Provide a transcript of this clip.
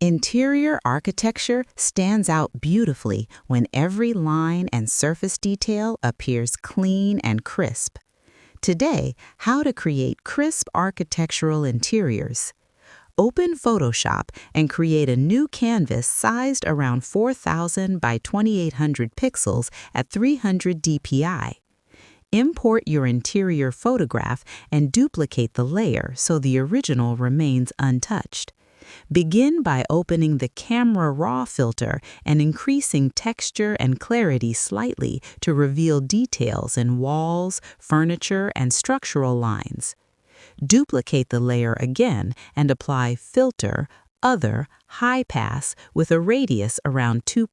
Interior architecture stands out beautifully when every line and surface detail appears clean and crisp. Today, how to create crisp architectural interiors. Open Photoshop and create a new canvas sized around 4000 by 2800 pixels at 300 dpi. Import your interior photograph and duplicate the layer so the original remains untouched. Begin by opening the Camera Raw filter and increasing texture and clarity slightly to reveal details in walls, furniture, and structural lines. Duplicate the layer again and apply Filter, Other, High Pass with a radius around 2